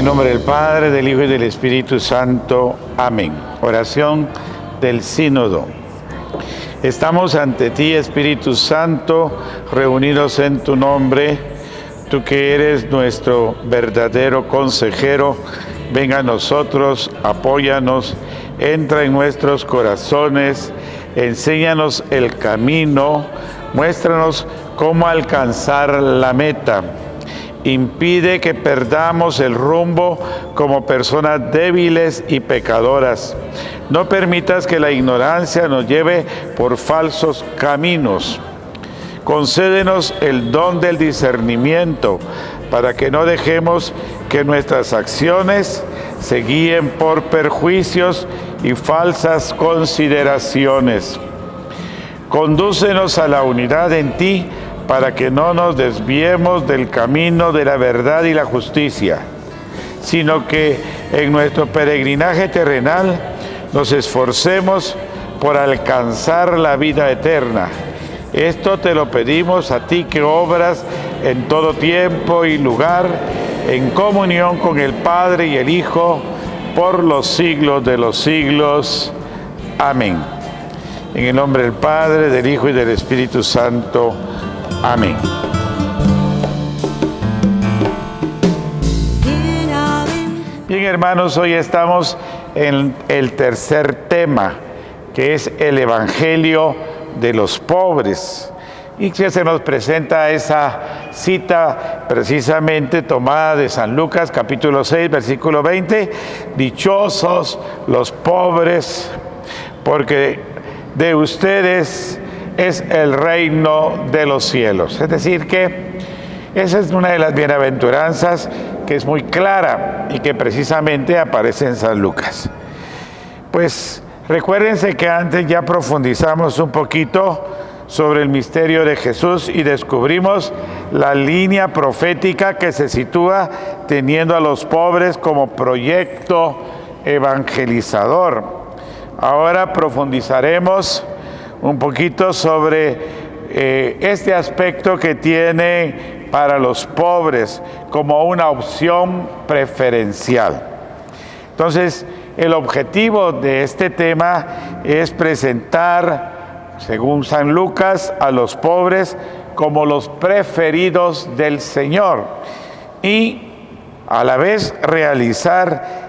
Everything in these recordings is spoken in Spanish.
el nombre del Padre, del Hijo y del Espíritu Santo. Amén. Oración del Sínodo. Estamos ante ti, Espíritu Santo, reunidos en tu nombre. Tú que eres nuestro verdadero consejero, venga a nosotros, apóyanos, entra en nuestros corazones, enséñanos el camino, muéstranos cómo alcanzar la meta. Impide que perdamos el rumbo como personas débiles y pecadoras. No permitas que la ignorancia nos lleve por falsos caminos. Concédenos el don del discernimiento para que no dejemos que nuestras acciones se guíen por perjuicios y falsas consideraciones. Condúcenos a la unidad en ti para que no nos desviemos del camino de la verdad y la justicia, sino que en nuestro peregrinaje terrenal nos esforcemos por alcanzar la vida eterna. Esto te lo pedimos a ti que obras en todo tiempo y lugar, en comunión con el Padre y el Hijo, por los siglos de los siglos. Amén. En el nombre del Padre, del Hijo y del Espíritu Santo. Amén. Bien, hermanos, hoy estamos en el tercer tema, que es el Evangelio de los pobres. Y que se nos presenta esa cita precisamente tomada de San Lucas, capítulo 6, versículo 20. Dichosos los pobres, porque de ustedes es el reino de los cielos. Es decir que esa es una de las bienaventuranzas que es muy clara y que precisamente aparece en San Lucas. Pues recuérdense que antes ya profundizamos un poquito sobre el misterio de Jesús y descubrimos la línea profética que se sitúa teniendo a los pobres como proyecto evangelizador. Ahora profundizaremos un poquito sobre este aspecto que tiene para los pobres como una opción preferencial. Entonces, el objetivo de este tema es presentar, según San Lucas, a los pobres como los preferidos del Señor y a la vez realizar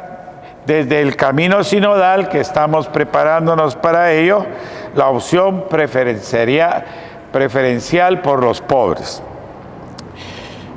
desde el camino sinodal que estamos preparándonos para ello, la opción preferencial por los pobres.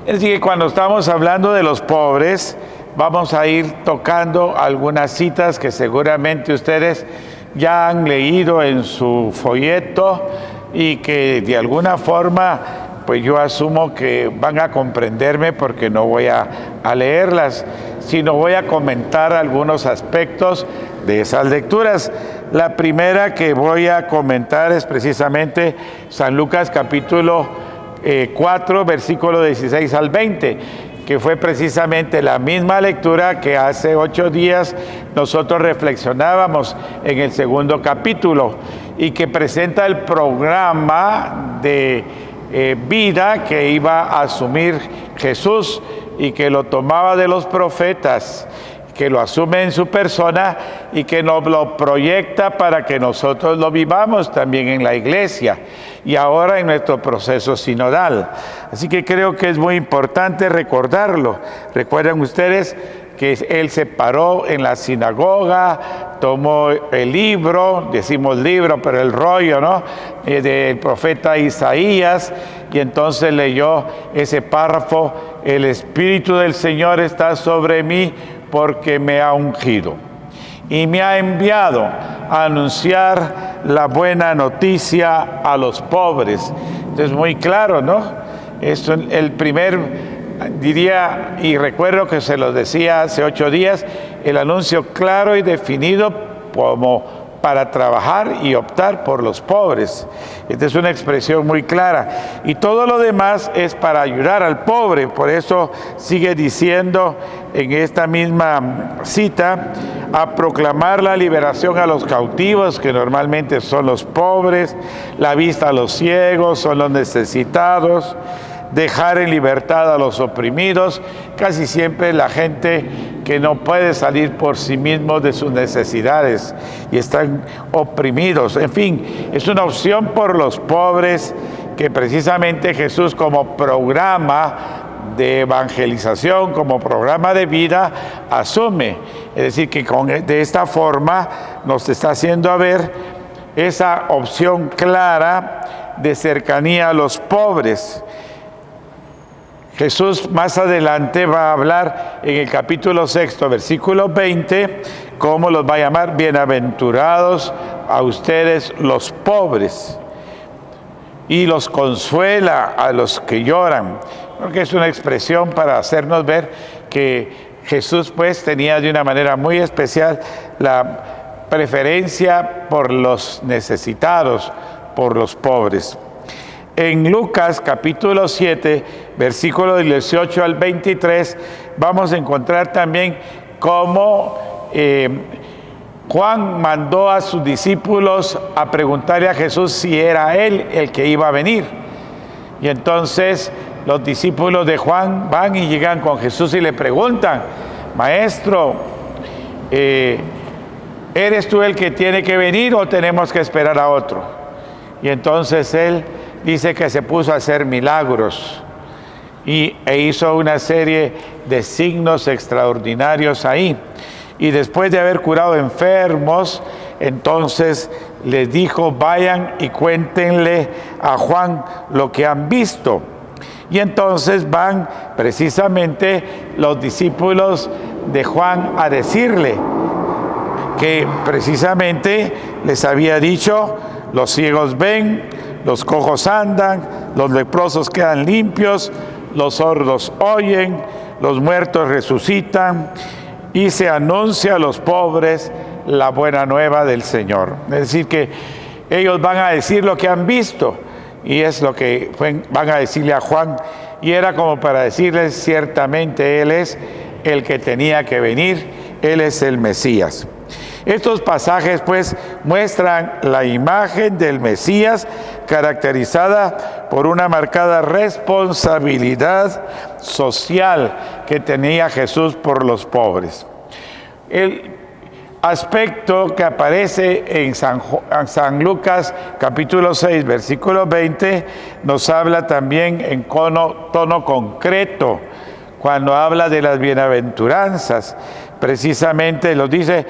Es decir, que cuando estamos hablando de los pobres, vamos a ir tocando algunas citas que seguramente ustedes ya han leído en su folleto y que de alguna forma, pues yo asumo que van a comprenderme porque no voy a leerlas, sino voy a comentar algunos aspectos de esas lecturas. La primera que voy a comentar es precisamente San Lucas capítulo 4, versículo 16 al 20, que fue precisamente la misma lectura que hace 8 días nosotros reflexionábamos en el segundo capítulo y que presenta el programa de vida que iba a asumir Jesús y que lo tomaba de los profetas, que lo asume en su persona y que nos lo proyecta para que nosotros lo vivamos también en la iglesia y ahora en nuestro proceso sinodal. Así que creo que es muy importante recordarlo. Recuerdan ustedes que él se paró en la sinagoga, tomó el libro, decimos libro, pero el rollo, ¿no?, del profeta Isaías, y entonces leyó ese párrafo: el Espíritu del Señor está sobre mí porque me ha ungido y me ha enviado a anunciar la buena noticia a los pobres. Entonces, muy claro, ¿no? Es el primer, diría, y recuerdo que se lo decía hace 8 días, el anuncio claro y definido como para trabajar y optar por los pobres. Esta es una expresión muy clara. Y todo lo demás es para ayudar al pobre. Por eso sigue diciendo en esta misma cita, a proclamar la liberación a los cautivos, que normalmente son los pobres, la vista a los ciegos, son los necesitados, dejar en libertad a los oprimidos, casi siempre la gente que no puede salir por sí mismos de sus necesidades y están oprimidos. En fin, es una opción por los pobres que precisamente Jesús, como programa de evangelización, como programa de vida, asume. Es decir, que de esta forma nos está haciendo ver esa opción clara de cercanía a los pobres. Jesús más adelante va a hablar en el capítulo 6, versículo 20, cómo los va a llamar: bienaventurados a ustedes los pobres, y los consuela a los que lloran. Creo que es una expresión para hacernos ver que Jesús pues tenía de una manera muy especial la preferencia por los necesitados, por los pobres. En Lucas capítulo 7, versículo del 18 al 23, vamos a encontrar también cómo Juan mandó a sus discípulos a preguntarle a Jesús si era él el que iba a venir. Y entonces los discípulos de Juan van y llegan con Jesús y le preguntan: Maestro, ¿eres tú el que tiene que venir o tenemos que esperar a otro? Y entonces él dice que se puso a hacer milagros e hizo una serie de signos extraordinarios ahí. Y después de haber curado enfermos, entonces les dijo: vayan y cuéntenle a Juan lo que han visto. Y entonces van precisamente los discípulos de Juan a decirle que precisamente les había dicho: los ciegos ven, los cojos andan, los leprosos quedan limpios, los sordos oyen, los muertos resucitan, y se anuncia a los pobres la buena nueva del Señor. Es decir, que ellos van a decir lo que han visto, y es lo que van a decirle a Juan, y era como para decirles: ciertamente Él es el que tenía que venir, Él es el Mesías. Estos pasajes pues muestran la imagen del Mesías, caracterizada por una marcada responsabilidad social que tenía Jesús por los pobres. El aspecto que aparece en San Lucas capítulo 6, versículo 20, nos habla también en tono concreto, cuando habla de las bienaventuranzas. Precisamente los dice: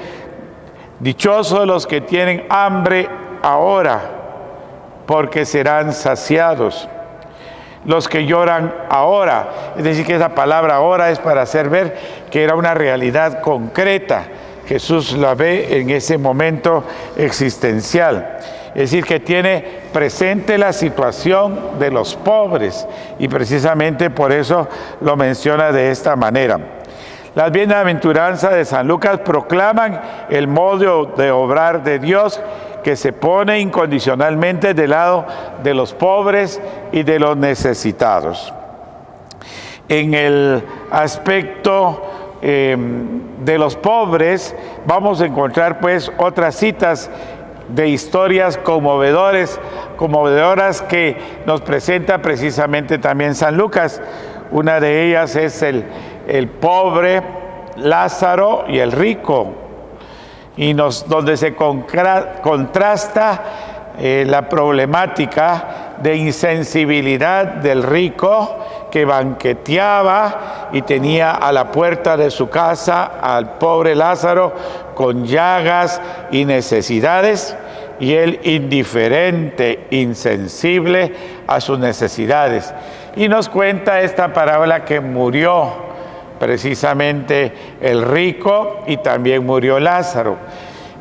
dichosos los que tienen hambre ahora, porque serán saciados. Los que lloran ahora, es decir, que esa palabra ahora es para hacer ver que era una realidad concreta. Jesús la ve en ese momento existencial. Es decir, que tiene presente la situación de los pobres, y precisamente por eso lo menciona de esta manera. Las bienaventuranzas de San Lucas proclaman el modo de obrar de Dios, que se pone incondicionalmente del lado de los pobres y de los necesitados. En el aspecto de los pobres vamos a encontrar pues otras citas de historias conmovedoras que nos presenta precisamente también San Lucas. Una de ellas es el pobre, Lázaro y el rico, y donde se contrasta la problemática de insensibilidad del rico, que banqueteaba y tenía a la puerta de su casa al pobre Lázaro con llagas y necesidades, y él indiferente, insensible a sus necesidades. Y nos cuenta esta parábola que murió precisamente el rico y también murió Lázaro.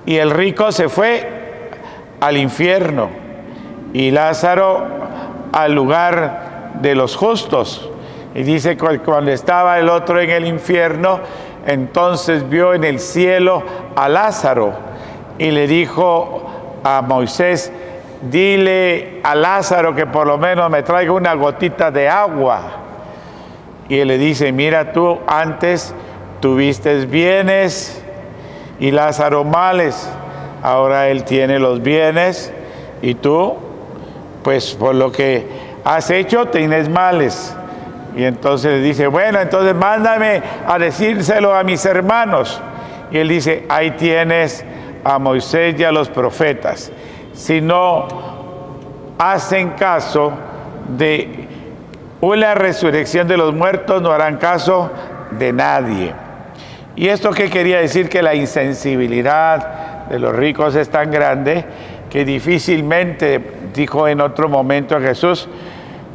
Y el rico se fue al infierno y Lázaro al lugar de los justos. Y dice que cuando estaba el otro en el infierno, entonces vio en el cielo a Lázaro y le dijo a Moisés: dile a Lázaro que por lo menos me traiga una gotita de agua. Y él le dice: mira, tú antes tuviste bienes y Lázaro males, ahora él tiene los bienes y tú, pues por lo que has hecho, tienes males. Y entonces dice, bueno, entonces mándame a decírselo a mis hermanos. Y él dice, ahí tienes a Moisés y a los profetas. Si no hacen caso de una resurrección de los muertos, no harán caso de nadie. ¿Y esto qué quería decir? Que la insensibilidad de los ricos es tan grande que difícilmente, dijo en otro momento Jesús,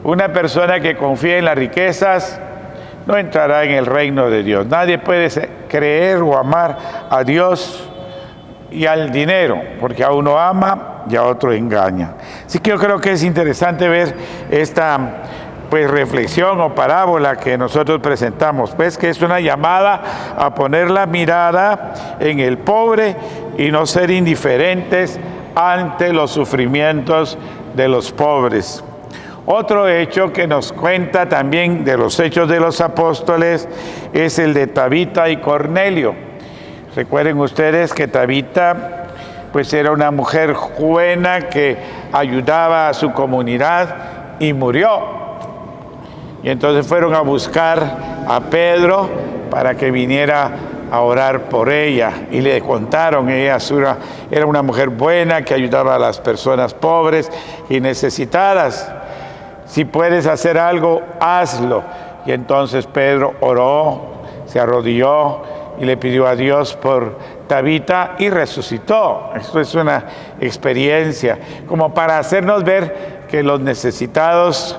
una persona que confía en las riquezas no entrará en el reino de Dios. Nadie puede creer o amar a Dios y al dinero, porque a uno ama y a otro engaña. Así que yo creo que es interesante ver esta reflexión o parábola que nosotros presentamos, pues que es una llamada a poner la mirada en el pobre y no ser indiferentes ante los sufrimientos de los pobres. Otro hecho que nos cuenta también de los hechos de los apóstoles es el de Tabita y Cornelio. Recuerden ustedes que Tabita pues era una mujer buena que ayudaba a su comunidad y murió. Y entonces fueron a buscar a Pedro para que viniera a orar por ella. Y le contaron, ella era una mujer buena que ayudaba a las personas pobres y necesitadas. Si puedes hacer algo, hazlo. Y entonces Pedro oró, se arrodilló y le pidió a Dios por Tabita y resucitó. Esto es una experiencia como para hacernos ver que los necesitados,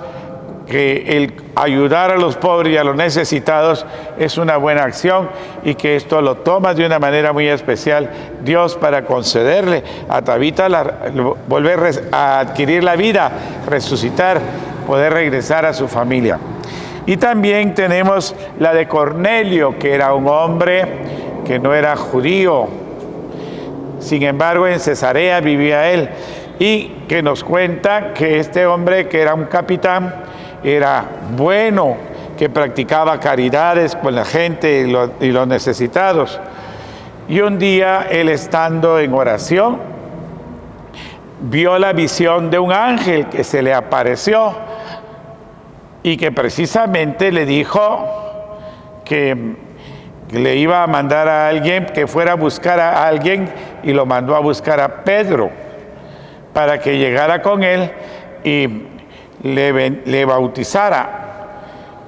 que el ayudar a los pobres y a los necesitados es una buena acción y que esto lo toma de una manera muy especial Dios para concederle a Tabita volver a adquirir la vida, resucitar, poder regresar a su familia. Y también tenemos la de Cornelio, que era un hombre que no era judío, sin embargo en Cesarea vivía él, y que nos cuenta que este hombre, que era un capitán, era bueno, que practicaba caridades con la gente y los necesitados. Y un día él, estando en oración, vio la visión de un ángel que se le apareció y que precisamente le dijo que le iba a mandar a alguien, que fuera a buscar a alguien, y lo mandó a buscar a Pedro para que llegara con él y le bautizara.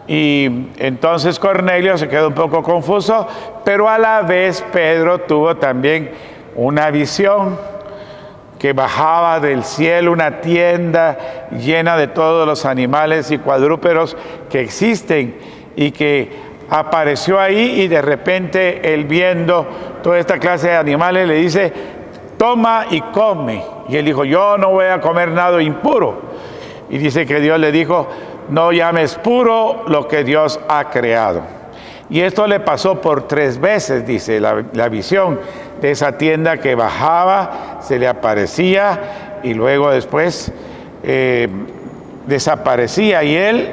Y entonces Cornelio se quedó un poco confuso, pero a la vez Pedro tuvo también una visión que bajaba del cielo una tienda llena de todos los animales y cuadrúpedos que existen, y que apareció ahí, y de repente él, viendo toda esta clase de animales, le dice: toma y come. Y él dijo: yo no voy a comer nada impuro. Y dice que Dios le dijo: no llames puro lo que Dios ha creado. Y esto le pasó por 3 veces, dice la visión de esa tienda que bajaba, se le aparecía y luego después desaparecía. Y él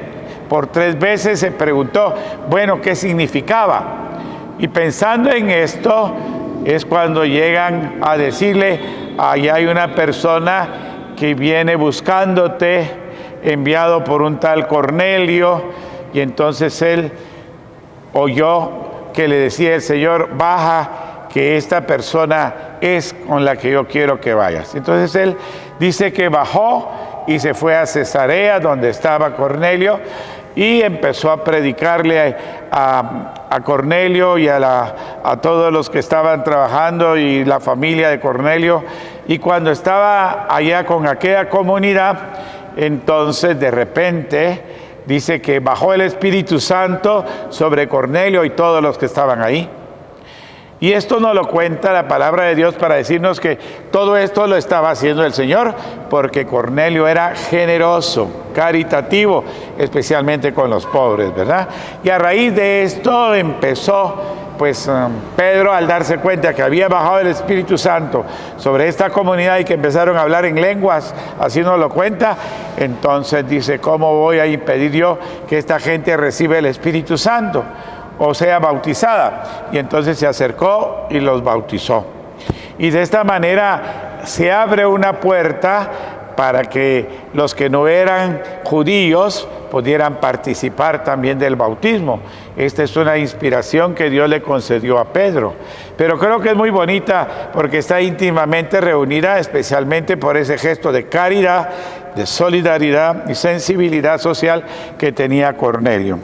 por 3 veces se preguntó, bueno, ¿qué significaba? Y pensando en esto es cuando llegan a decirle: allá hay una persona que viene buscándote, enviado por un tal Cornelio. Y entonces él oyó que le decía el Señor: baja, que esta persona es con la que yo quiero que vayas. Entonces él dice que bajó y se fue a Cesarea, donde estaba Cornelio, y empezó a predicarle a Cornelio y a todos los que estaban trabajando y la familia de Cornelio. Y cuando estaba allá con aquella comunidad, entonces de repente dice que bajó el Espíritu Santo sobre Cornelio y todos los que estaban ahí. Y esto nos lo cuenta la palabra de Dios para decirnos que todo esto lo estaba haciendo el Señor porque Cornelio era generoso, caritativo, especialmente con los pobres, ¿verdad? Y a raíz de esto empezó, Pedro, al darse cuenta que había bajado el Espíritu Santo sobre esta comunidad y que empezaron a hablar en lenguas, así nos lo cuenta, entonces dice: ¿cómo voy a impedir yo que esta gente reciba el Espíritu Santo o sea bautizada? Y entonces se acercó y los bautizó. Y de esta manera se abre una puerta para que los que no eran judíos pudieran participar también del bautismo. Esta es una inspiración que Dios le concedió a Pedro. Pero creo que es muy bonita porque está íntimamente reunida, especialmente por ese gesto de caridad, de solidaridad y sensibilidad social que tenía Cornelio.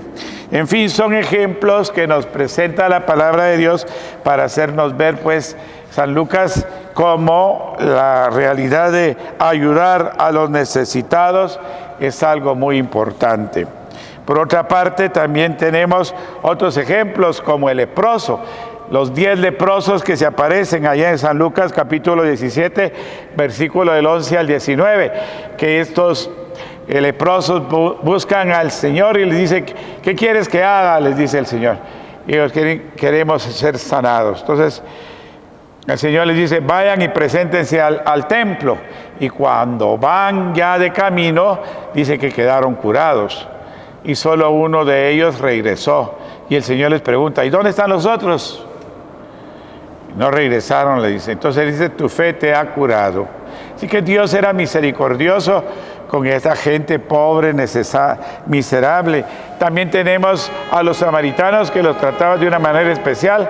En fin, son ejemplos que nos presenta la palabra de Dios para hacernos ver, pues, San Lucas, como la realidad de ayudar a los necesitados es algo muy importante. Por otra parte, también tenemos otros ejemplos como el leproso. Los 10 leprosos que se aparecen allá en San Lucas capítulo 17, versículo del 11 al 19, que estos leprosos buscan al Señor y les dice, ¿qué quieres que haga? Les dice el Señor. Y ellos queremos ser sanados. Entonces, el Señor les dice, vayan y preséntense al templo. Y cuando van ya de camino, dice que quedaron curados. Y solo uno de ellos regresó. Y el Señor les pregunta, ¿y dónde están los otros? No regresaron, le dice. Entonces dice, tu fe te ha curado. Así que Dios era misericordioso con esta gente pobre, miserable. También tenemos a los samaritanos que los trataban de una manera especial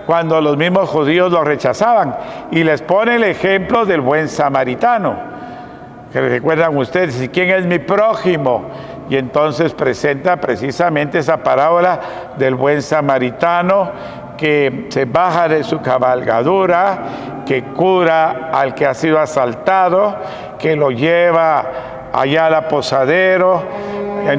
cuando los mismos judíos los rechazaban. Y les pone el ejemplo del buen samaritano. Que recuerdan ustedes, ¿y quién es mi prójimo? Y entonces presenta precisamente esa parábola del buen samaritano que se baja de su cabalgadura, que cura al que ha sido asaltado, que lo lleva allá al posadero,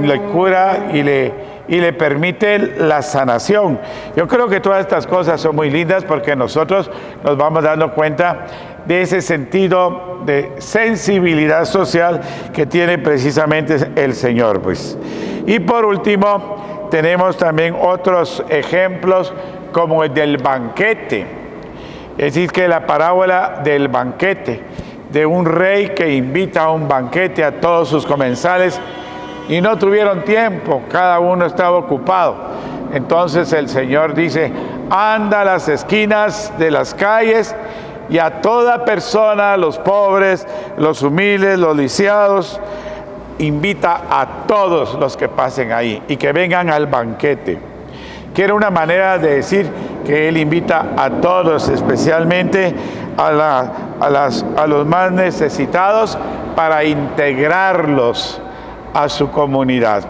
le cura y le permite la sanación. Yo creo que todas estas cosas son muy lindas porque nosotros nos vamos dando cuenta de ese sentido de sensibilidad social que tiene precisamente el Señor, pues. Y por último, tenemos también otros ejemplos como el del banquete. Es decir, que la parábola del banquete, de un rey que invita a un banquete a todos sus comensales y no tuvieron tiempo, cada uno estaba ocupado. Entonces el Señor dice, anda a las esquinas de las calles y a toda persona, los pobres, los humildes, los lisiados, invita a todos los que pasen ahí y que vengan al banquete. Que era una manera de decir que Él invita a todos, especialmente a los más necesitados, para integrarlos a su comunidad.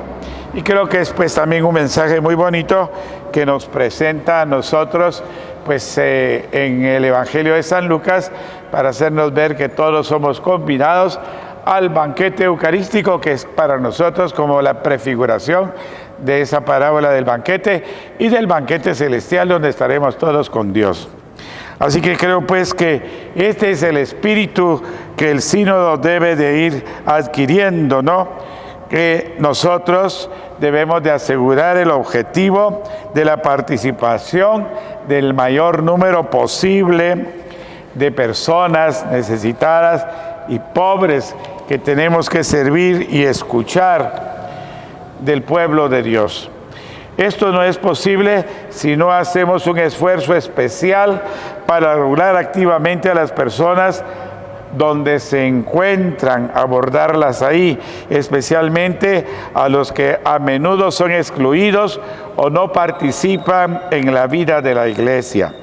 Y creo que es pues también un mensaje muy bonito que nos presenta a nosotros pues en el Evangelio de San Lucas, para hacernos ver que todos somos convidados al banquete eucarístico, que es para nosotros como la prefiguración de esa parábola del banquete y del banquete celestial donde estaremos todos con Dios. Así que creo pues que este es el espíritu que el sínodo debe de ir adquiriendo, ¿no? Que nosotros debemos de asegurar el objetivo de la participación del mayor número posible de personas necesitadas y pobres que tenemos que servir y escuchar del pueblo de Dios. Esto no es posible si no hacemos un esfuerzo especial para regular activamente a las personas donde se encuentran, abordarlas ahí, especialmente a los que a menudo son excluidos o no participan en la vida de la iglesia.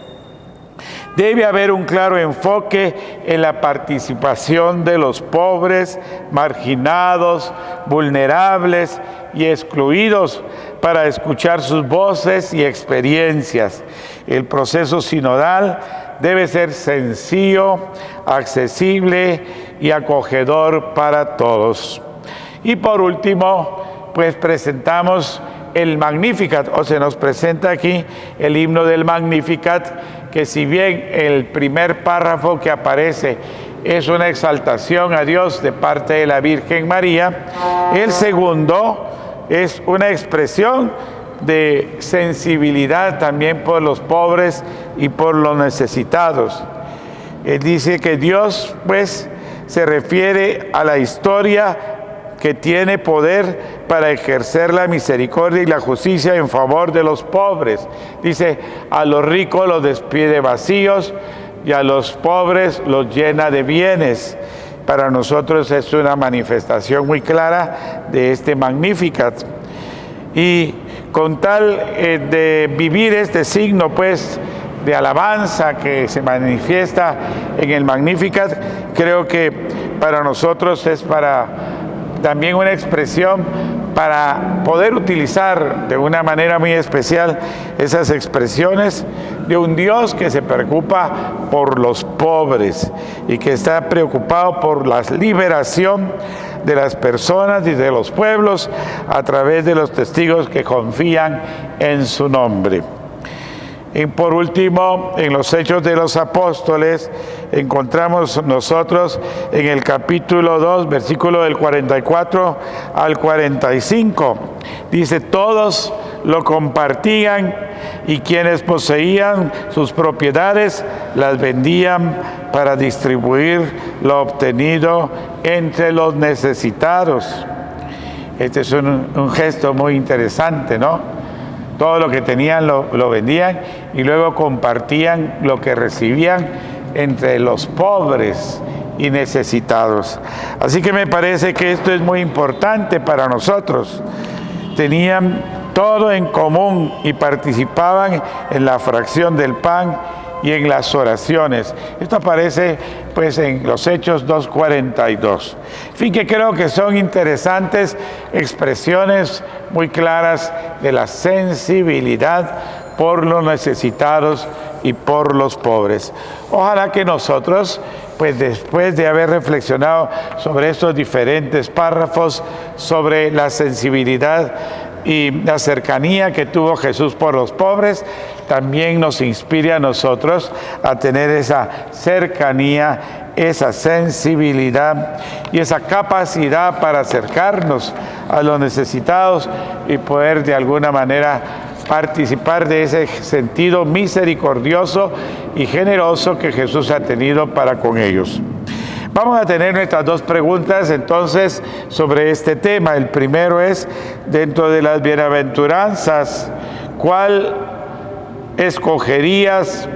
Debe haber un claro enfoque en la participación de los pobres, marginados, vulnerables y excluidos para escuchar sus voces y experiencias. El proceso sinodal debe ser sencillo, accesible y acogedor para todos. Y por último, pues presentamos el Magnificat, o se nos presenta aquí el himno del Magnificat, que si bien el primer párrafo que aparece es una exaltación a Dios de parte de la Virgen María, el segundo es una expresión de sensibilidad también por los pobres y por los necesitados. Él dice que Dios, pues, se refiere a la historia que tiene poder para ejercer la misericordia y la justicia en favor de los pobres. Dice, a los ricos los despide vacíos y a los pobres los llena de bienes. para nosotros es una manifestación muy clara de este Magnificat. Y con tal de vivir este signo, pues, de alabanza que se manifiesta en el Magnificat, creo que para nosotros es también una expresión para poder utilizar de una manera muy especial esas expresiones de un Dios que se preocupa por los pobres y que está preocupado por la liberación de las personas y de los pueblos a través de los testigos que confían en su nombre. Y por último, en los Hechos de los Apóstoles, encontramos nosotros en el capítulo 2, versículo del 44 al 45. Dice, todos lo compartían y quienes poseían sus propiedades las vendían para distribuir lo obtenido entre los necesitados. Este es un gesto muy interesante, ¿no? Todo lo que tenían lo vendían y luego compartían lo que recibían entre los pobres y necesitados. Así que me parece que esto es muy importante para nosotros. Tenían todo en común y participaban en la fracción del pan y en las oraciones. Esto aparece pues en los Hechos 2:42. En fin, que creo que son interesantes expresiones muy claras de la sensibilidad por los necesitados y por los pobres. Ojalá que nosotros, pues después de haber reflexionado sobre estos diferentes párrafos, sobre la sensibilidad y la cercanía que tuvo Jesús por los pobres, también nos inspire a nosotros a tener esa cercanía, esa sensibilidad y esa capacidad para acercarnos a los necesitados y poder de alguna manera participar de ese sentido misericordioso y generoso que Jesús ha tenido para con ellos. Vamos a tener nuestras dos preguntas entonces sobre este tema. El primero es, dentro de las bienaventuranzas, ¿cuál escogerías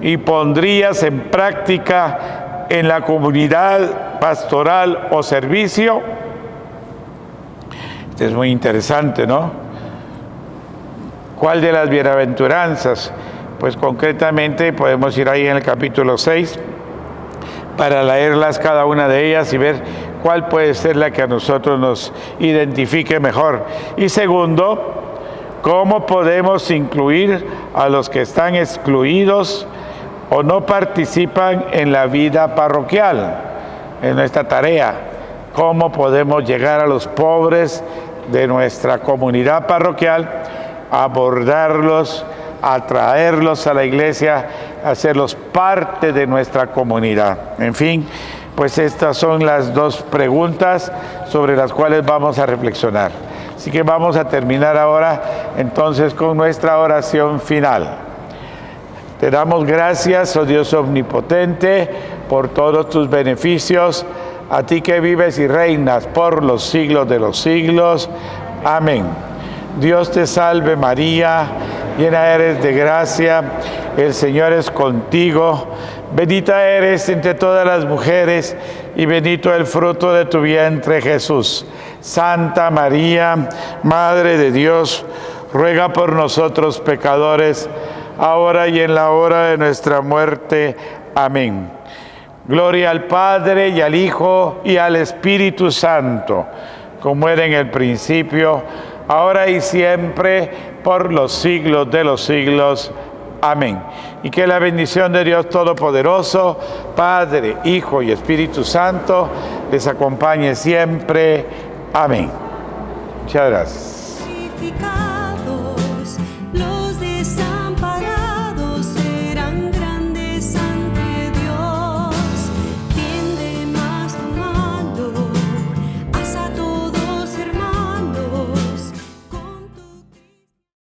y pondrías en práctica en la comunidad pastoral o servicio? Este es muy interesante, ¿no? ¿Cuál de las bienaventuranzas? Pues concretamente podemos ir ahí en el capítulo 6 para leerlas cada una de ellas y ver cuál puede ser la que a nosotros nos identifique mejor. Y segundo, ¿cómo podemos incluir a los que están excluidos o no participan en la vida parroquial, en nuestra tarea? ¿Cómo podemos llegar a los pobres de nuestra comunidad parroquial, abordarlos, atraerlos a la iglesia, hacerlos parte de nuestra comunidad? En fin, pues estas son las dos preguntas sobre las cuales vamos a reflexionar. Así que vamos a terminar ahora entonces con nuestra oración final. Te damos gracias, oh Dios omnipotente, por todos tus beneficios, a ti que vives y reinas por los siglos de los siglos. Amén. Dios te salve María, llena eres de gracia, el Señor es contigo, bendita eres entre todas las mujeres y bendito el fruto de tu vientre Jesús. Santa María, Madre de Dios, ruega por nosotros pecadores, ahora y en la hora de nuestra muerte. Amén. Gloria al Padre y al Hijo y al Espíritu Santo, como era en el principio, ahora y siempre, por los siglos de los siglos. Amén. Y que la bendición de Dios Todopoderoso, Padre, Hijo y Espíritu Santo, les acompañe siempre. Amén. Muchas gracias.